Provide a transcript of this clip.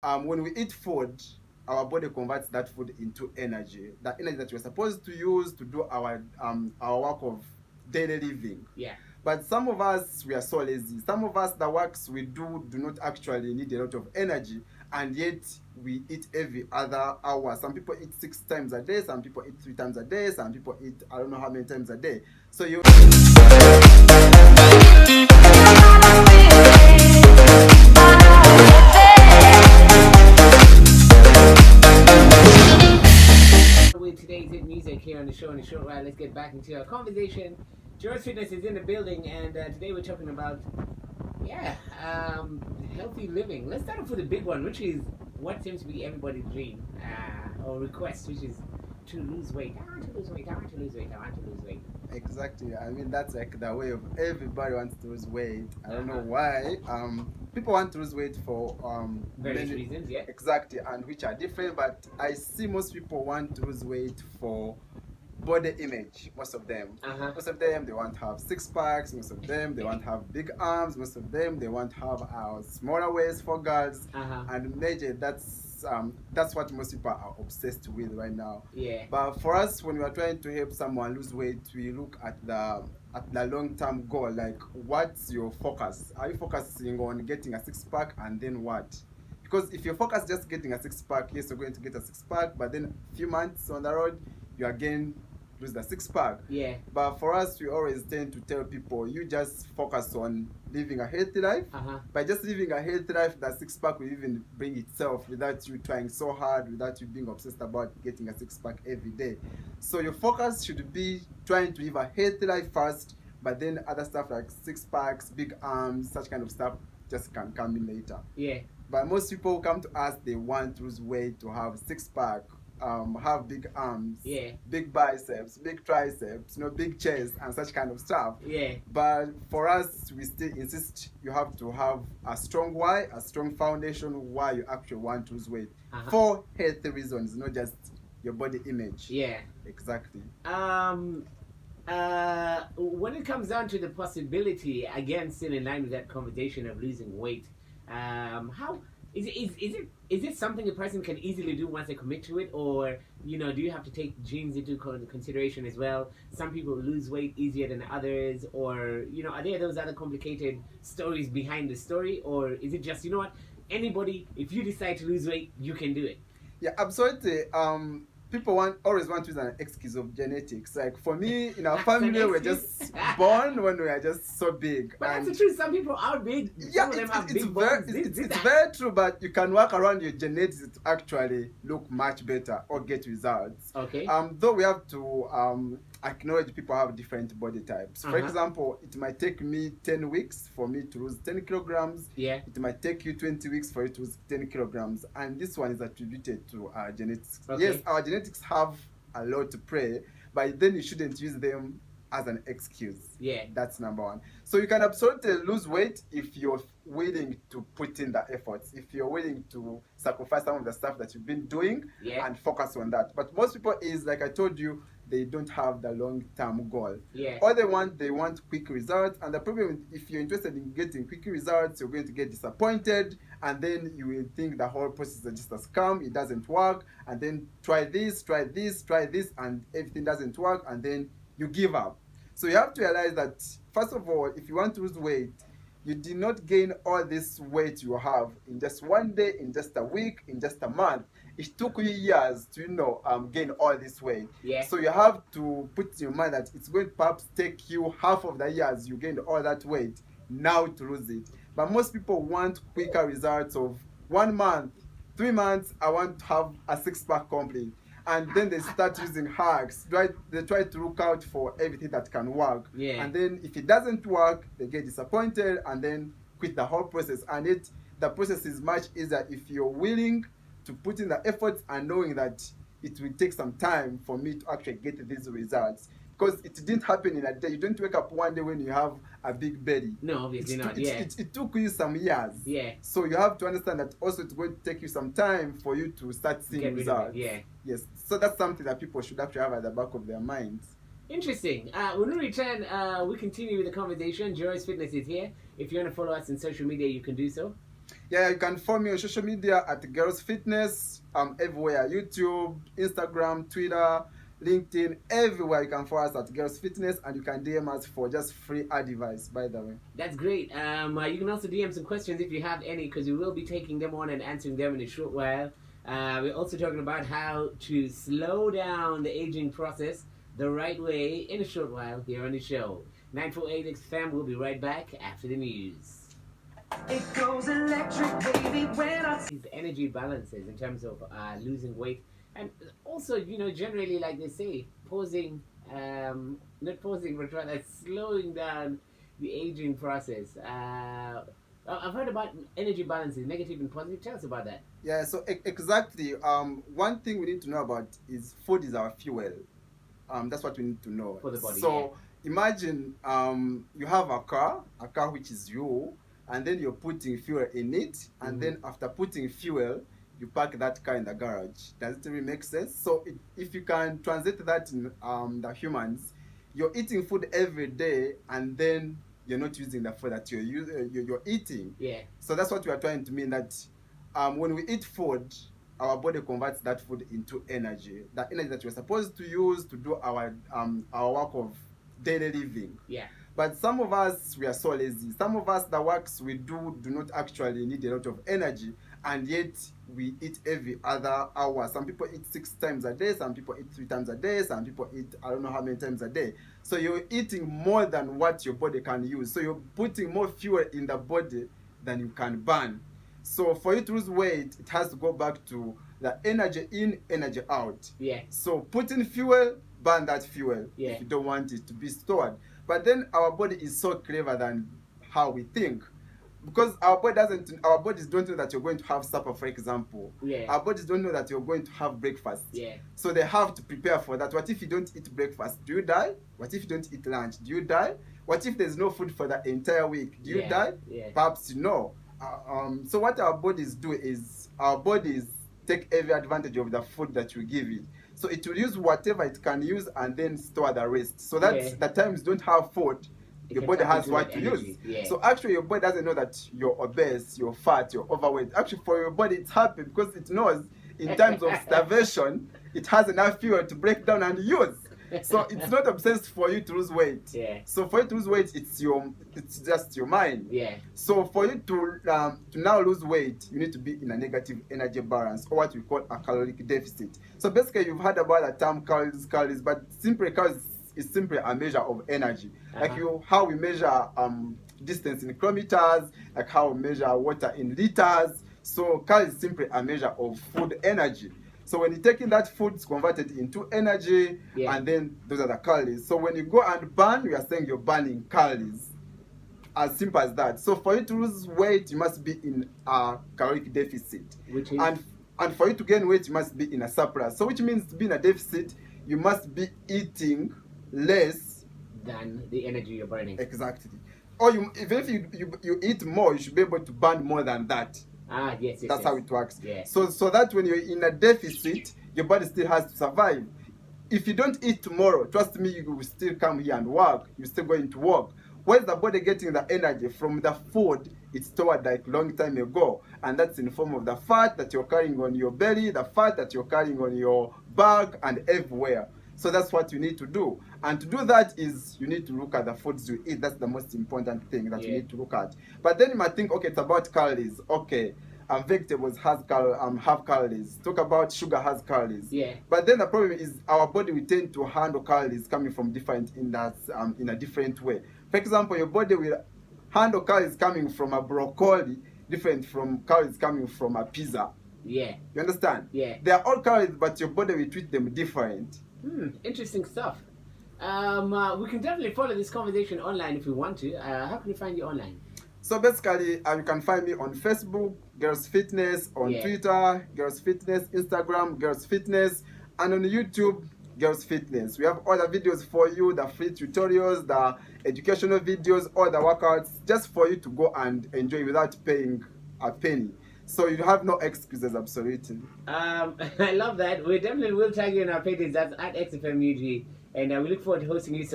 when we eat food, our body converts that food into energy. That energy that we're supposed to use to do our work of daily living. Yeah. But some of us, we are so lazy. Some of us, the works we do not actually need a lot of energy, and yet we eat every other hour. Some people eat 6 times a day. Some people eat 3 times a day. Some people eat I don't know how many times a day. So you. With today's hit music here on the show in a short while, let's get back into our conversation. George Fitness is in the building, and today we're talking about, yeah, healthy living. Let's start off with the big one, which is what seems to be everybody's dream or request, which is to lose weight. I want to lose weight. I want to lose weight. I want to lose weight. Exactly. I mean, that's like the way of everybody wants to lose weight. I don't know Uh-huh. why. People want to lose weight for Various many reasons, yeah. exactly, and which are different. But I see most people want to lose weight for body image. Most of them. Uh-huh. Most of them they want to have six packs. Most of them they want to have big arms. Most of them they want to have smaller waist for girls. Uh-huh. And major that's what most people are obsessed with right now. Yeah. But for us, when we are trying to help someone lose weight, we look at the long term goal. Like, what's your focus? Are you focusing on getting a six pack and then what? Because if you focus just getting a six pack, yes, you're going to get a six pack, but then a few months on the road, you again lose the six pack. Yeah. But for us, we always tend to tell people, you just focus on living a healthy life. Uh-huh. By just living a healthy life, the six pack will even bring itself without you trying so hard, without you being obsessed about getting a six pack every day. So your focus should be trying to live a healthy life first, but then other stuff like six packs, big arms, such kind of stuff just can come in later. Yeah. But most people who come to us, they want to lose weight, to have six pack, have big arms, Yeah. big biceps, big triceps, big chest and such kind of stuff. Yeah. But for us, we still insist you have to have a strong why, a strong foundation why you actually want to lose weight Uh-huh. for healthy reasons, not just your body image. Yeah. Exactly. When it comes down to the possibility, again, still in line with that conversation of losing weight, how is it something a person can easily do once they commit to it, or do you have to take genes into consideration as well? Some people lose weight easier than others, or are there those other complicated stories behind the story, or is it just what anybody, if you decide to lose weight, you can do it? Yeah, absolutely. People always want to use an excuse of genetics. Like for me, in our That's an family, we're excuse. just born when we are just so big. But that's And the truth. Some people are big. yeah, Some of them have it's big very bones. it's very true. But you can work around your genetics to actually look much better or get results. Okay. Though we have to acknowledge people have different body types. For Uh-huh. example, it might take me 10 weeks for me to lose 10 kilograms. Yeah. It might take you 20 weeks for you to lose 10 kilograms, and this one is attributed to our genetics. Okay. Yes, our genetics have a lot to play, but then you shouldn't use them as an excuse. Yeah. That's number one. So you can absolutely lose weight if you're willing to put in the efforts, if you're willing to sacrifice some of the stuff that you've been doing. Yeah. And focus on that. But most people is like I told you, they don't have the long-term goal. Yeah. All they want quick results. And the problem, if you're interested in getting quick results, you're going to get disappointed, and then you will think the whole process is just a scam. It doesn't work, and then try this, and everything doesn't work, and then you give up. So you have to realize that first of all, if you want to lose weight, you did not gain all this weight you have in just one day, in just a week, in just a month. It took you years to gain all this weight. Yeah. So you have to put in your mind that it's going to perhaps take you half of the years you gained all that weight now to lose it. But most people want quicker results of 1 month, 3 months. I want to have a six pack complete. And then they start using hacks. They try to look out for everything that can work. Yeah. And then if it doesn't work, they get disappointed and then quit the whole process. And the process is much easier if you're willing to put in the effort and knowing that it will take some time for me to actually get these results. Because it didn't happen in a day. You don't wake up one day when you have a big belly. No, obviously not. Yeah. It took you some years. Yeah. So you have to understand that also it's going to take you some time for you to start seeing Get rid of it, results. yeah. Yes. So that's something that people should actually have at the back of their minds. Interesting. When we return, we continue with the conversation. Geros Fitness is here. If you want to follow us on social media, you can do so. Yeah, you can follow me on social media at Geros Fitness. Everywhere: YouTube, Instagram, Twitter, LinkedIn, everywhere you can follow us at Geros Fitness, and you can DM us for just free advice. By the way. That's great. You can also DM some questions if you have any, because we will be taking them on and answering them in a short while. We're also talking about how to slow down the aging process the right way in a short while here on the show. 948 XFM, we'll be right back after the news. It goes electric, baby, when I these energy balances in terms of losing weight, and also, generally, like they say, pausing, not pausing, but rather slowing down the aging process. I've heard about energy balances, negative and positive. Tell us about that. Yeah, so exactly. One thing we need to know about is food is our fuel. That's what we need to know. For the body, so imagine you have a car which is you, and then you're putting fuel in it, and then after putting fuel, you park that car in the garage. Does it really make sense? So if you can translate that in the humans, you're eating food every day, and then you're not using the food that you're eating. Yeah. So that's what we are trying to mean, that when we eat food, our body converts that food into energy. That energy that we're supposed to use to do our work of daily living. Yeah. But some of us, we are so lazy. Some of us, the works we do not actually need a lot of energy, and yet we eat every other hour. Some people eat 6 times a day, some people eat 3 times a day, some people eat I don't know how many times a day. So you're eating more than what your body can use. So you're putting more fuel in the body than you can burn. So for you to lose weight, it has to go back to the energy in, energy out. Yeah. So put in fuel, burn that fuel if you don't want it to be stored. But then our body is so clever than how we think. Because our bodies don't know that you're going to have supper, for example. Yeah. Our bodies don't know that you're going to have breakfast. Yeah. So they have to prepare for that. What if you don't eat breakfast? Do you die? What if you don't eat lunch? Do you die? What if there's no food for the entire week? Do you die? Yeah. Perhaps no. So what our bodies do is our bodies take every advantage of the food that you give it. So it will use whatever it can use and then store the rest. So that the times you don't have food, your body has what to use. Yeah. So actually your body doesn't know that you're obese, you're fat, you're overweight. Actually for your body it's happy because it knows in times of starvation it has enough fuel to break down and use. So it's not obsessed for you to lose weight. Yeah. So for you to lose weight, it's just your mind. Yeah. So for you to now lose weight, you need to be in a negative energy balance, or what we call a caloric deficit. So basically, you've heard about the term calories, but simply calories is simply a measure of energy. Like how we measure distance in kilometers, like how we measure water in liters. So calories is simply a measure of food energy. So when you're taking that food, it's converted into energy, and then those are the calories. So when you go and burn, we are saying you're burning calories. As simple as that. So for you to lose weight, you must be in a caloric deficit. Which is? And for you to gain weight, you must be in a surplus. So which means to be in a deficit, you must be eating less than the energy you're burning. Exactly. Or even if you eat more, you should be able to burn more than that. Yes. That's how it works. Yeah. So that when you're in a deficit, your body still has to survive. If you don't eat tomorrow, trust me, you will still come here and work. You're still going to work. Where's the body getting the energy? From the food it's stored like long time ago. And that's in the form of the fat that you're carrying on your belly, the fat that you're carrying on your back and everywhere. So that's what you need to do. And to do that is you need to look at the foods you eat. That's the most important thing that you need to look at. But then you might think, okay, it's about calories. Okay, vegetables have calories. Talk about sugar has calories. Yeah. But then the problem is our body will tend to handle calories coming from different in a different way. For example, your body will handle calories coming from a broccoli different from calories coming from a pizza. Yeah. You understand? Yeah. They are all calories, but your body will treat them different. Interesting stuff. We can definitely follow this conversation online if we want to. How can we find you online? So basically, you can find me on Facebook, Geros Fitness, on Twitter, Geros Fitness, Instagram, Geros Fitness, and on YouTube, Geros Fitness. We have all the videos for you, the free tutorials, the educational videos, all the workouts, just for you to go and enjoy without paying a penny. So you have no excuses, absolutely. I love that. We definitely will tag you in our pages. That's at XFM Uganda, and we look forward to hosting you.